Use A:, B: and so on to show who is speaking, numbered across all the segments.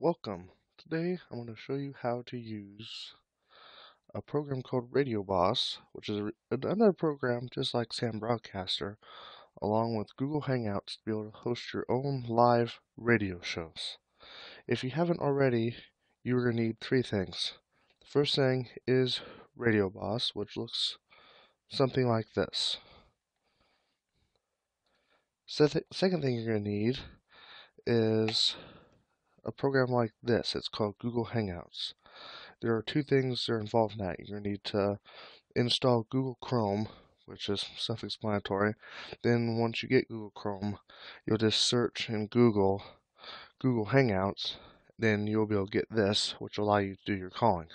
A: Welcome. Today I'm going to show you how to use a program called RadioBOSS, which is another program just like Sam Broadcaster, along with Google Hangouts to be able to host your own live radio shows. If you haven't already, you're going to need three things. The first thing is RadioBOSS, which looks something like this. Second thing you're going to need is a program like this. It's called Google Hangouts. There are two things that are involved in that. You're going to need to install Google Chrome, which is self-explanatory. Then once you get Google Chrome, you'll just search in Google Hangouts. Then you'll be able to get this, which will allow you to do your calling.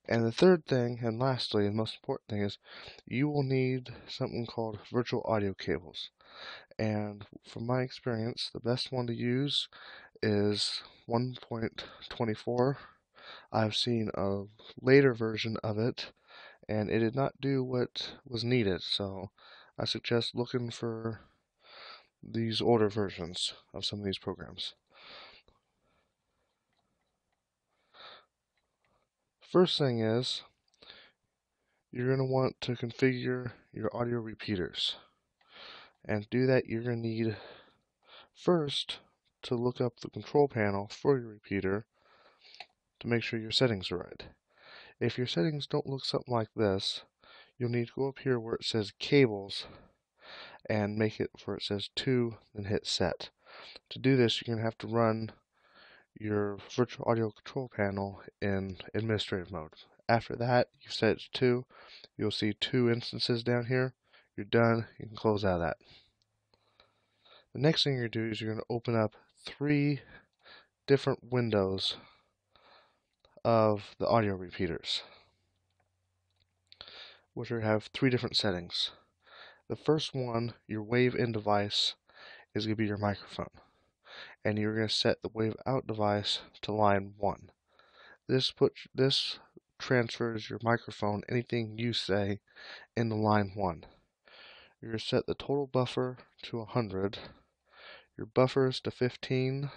A: And the third thing, and lastly, the most important thing, is you will need something called virtual audio cables. And from my experience, the best one to use is 1.24. I've seen a later version of it, and it did not do what was needed, so I suggest looking for these older versions of some of these programs. First thing is, you're going to want to configure your audio repeaters. And to do that, you're going to need first to look up the control panel for your repeater to make sure your settings are right. If your settings don't look something like this, you'll need to go up here where it says cables and make it where it says 2, then hit set. To do this, you're going to have to run your virtual audio control panel in administrative mode. After that, you set it to 2. You'll see 2 instances down here. You're done. You can close out of that. The next thing you're going to do is you're going to open up 3 different windows of the audio repeaters, which have 3 different settings. The first one, your wave in device, is going to be your microphone. And you're going to set the wave out device to line 1. This transfers your microphone, anything you say, into line 1. You're going to set the total buffer to 100, your buffers to 15,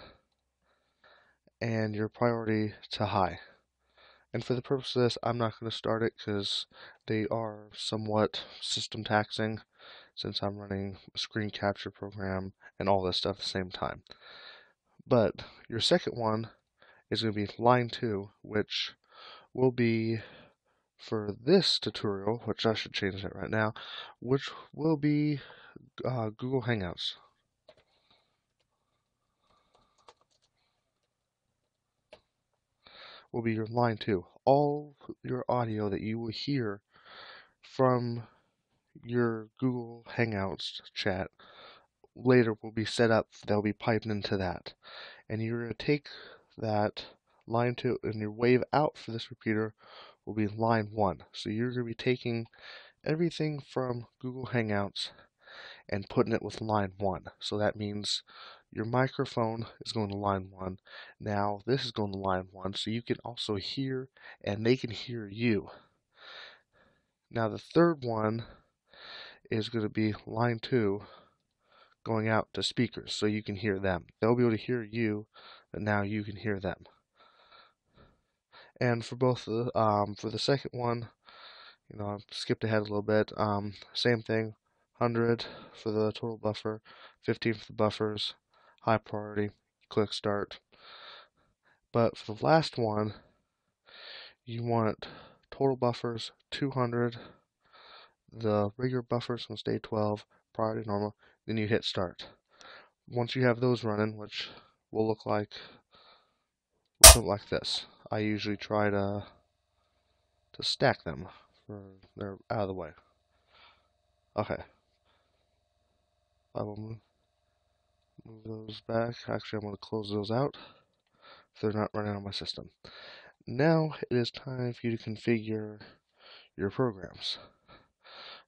A: and your priority to high. And for the purpose of this, I'm not going to start it because they are somewhat system taxing, since I'm running a screen capture program and all this stuff at the same time. But your second one is going to be line 2, which will be for this tutorial, which I should change that right now, which will be Google Hangouts. Will be your line 2. All your audio that you will hear from your Google Hangouts chat later will be set up, they'll be piped into that. And you're going to take that line 2, and your wave out for this repeater will be line 1. So you're going to be taking everything from Google Hangouts and putting it with line 1. So that means your microphone is going to line 1. Now this is going to line 1, so you can also hear and they can hear you. Now the third one is going to be line 2 going out to speakers so you can hear them. They'll be able to hear you, but now you can hear them. And for both for the second one, I skipped ahead a little bit. Same thing, 100 for the total buffer, 15 for the buffers, high priority, click start. But for the last one, you want total buffers 200, the regular buffers will stay 12, priority normal, then you hit start. Once you have those running, which will look like something like this, I usually try to stack them for they're out of the way. Okay. I will move those back. Actually, I'm going to close those out if they're not running on my system. Now it is time for you to configure your programs.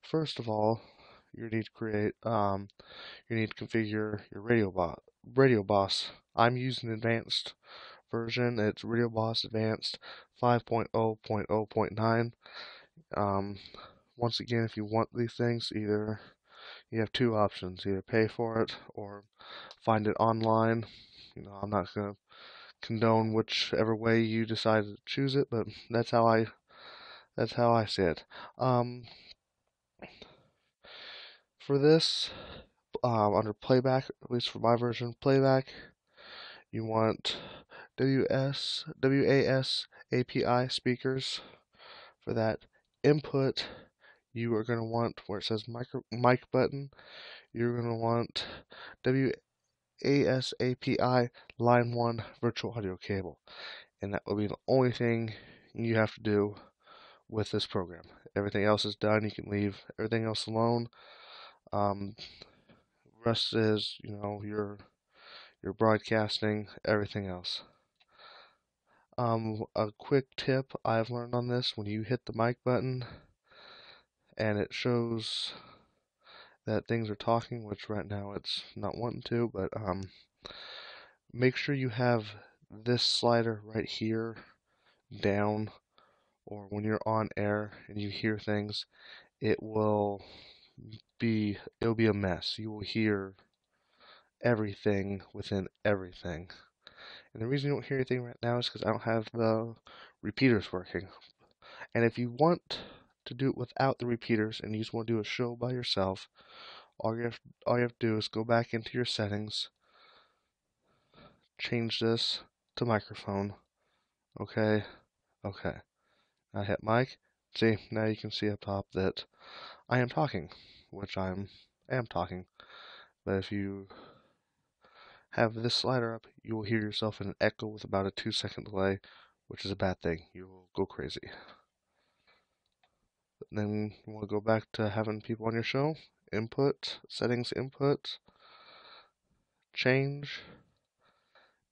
A: First of all, you need to create, you need to configure your RadioBOSS. I'm using the advanced version. It's RadioBOSS Advanced 5.0.0.9. Once again, if you want these things, either you have 2 options: either pay for it or find it online. I'm not going to condone whichever way you decide to choose it, but that's how I see it. Um, for this, under playback, at least for my version, playback, you want WAS API speakers. For that input, you are going to want where it says mic button. You're going to want WAS API line 1 virtual audio cable, and that will be the only thing you have to do with this program. Everything else is done. You can leave everything else alone. Rest is, your broadcasting, everything else. A quick tip I've learned on this: when you hit the mic button and it shows that things are talking, which right now it's not wanting to, but make sure you have this slider right here down, or when you're on air and you hear things, it'll be a mess. You will hear everything within everything. And the reason you don't hear anything right now is because I don't have the repeaters working. And if you want to do it without the repeaters and you just want to do a show by yourself, all you have to do is go back into your settings, change this to microphone. Okay, okay. I hit mic. See, now you can see up top that I am talking, which I am talking. But if you have this slider up, you will hear yourself in an echo with about a 2-second delay, which is a bad thing. You will go crazy. Then you want to go back to having people on your show. Input, settings input, change,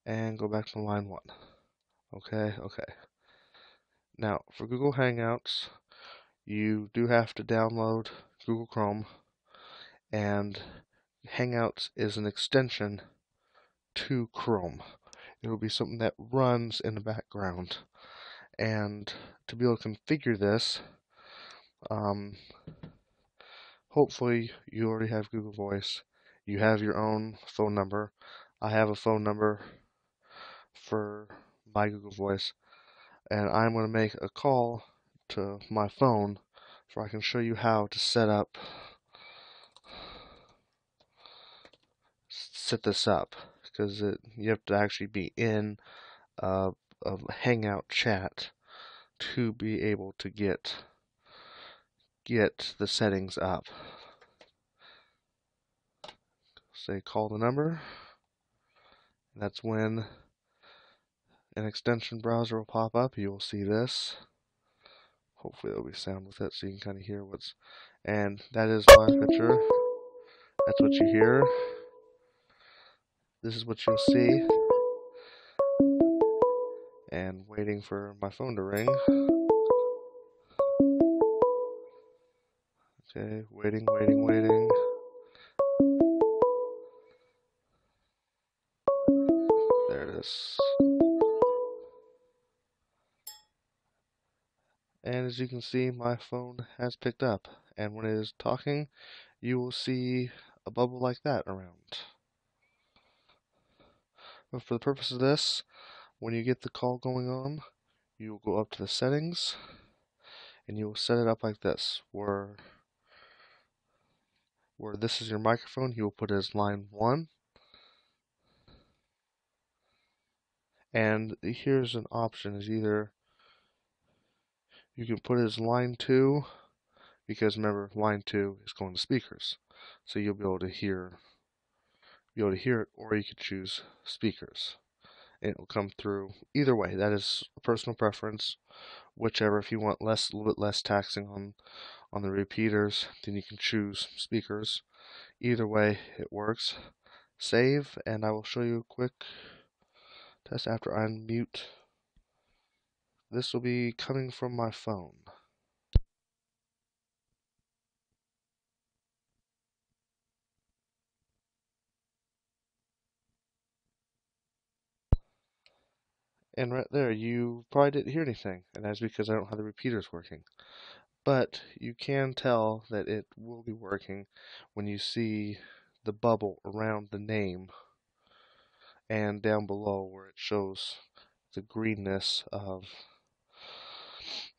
A: and go back to line 1. Okay, okay. Now, for Google Hangouts, you do have to download Google Chrome, and Hangouts is an extension to Chrome. It will be something that runs in the background. And to be able to configure this, hopefully you already have Google Voice. You have your own phone number. I have a phone number for my Google Voice, and I'm going to make a call to my phone so I can show you how to set this up, because you have to actually be in a Hangout chat to be able to get the settings up. Say call the number. That's when an extension browser will pop up. You will see this. Hopefully there'll be sound with it so you can kind of hear what's... And that is my picture. That's what you hear. This is what you'll see. And waiting for my phone to ring. Okay, waiting, waiting, waiting. There it is. And as you can see, my phone has picked up. And when it is talking, you will see a bubble like that around. But for the purpose of this, when you get the call going on, you will go up to the settings, and you will set it up like this, where this is your microphone, you will put it as line 1. And here's an option, is either you can put it as line 2, because remember, line 2 is going to speakers. So you'll be able to hear it, or you could choose speakers. And it will come through either way. That is a personal preference. Whichever, if you want a little bit less taxing on the repeaters, then you can choose speakers. Either way, it works. Save, and I will show you a quick test after I unmute. This will be coming from my phone. And right there, you probably didn't hear anything, and that's because I don't have the repeaters working. But you can tell that it will be working when you see the bubble around the name. and down below where it shows the greenness of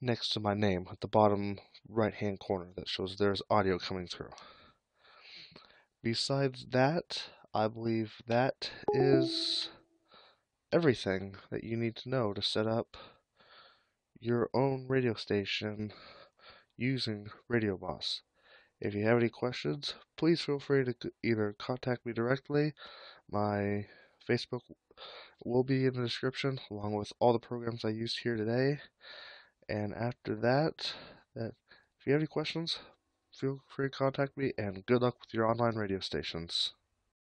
A: next to my name at the bottom right hand corner that shows there's audio coming through. Besides that, I believe that is everything that you need to know to set up your own radio station using RadioBOSS. If you have any questions, please feel free to either contact me directly. My Facebook will be in the description along with all the programs I used here today. And after that, if you have any questions, feel free to contact me, and good luck with your online radio stations.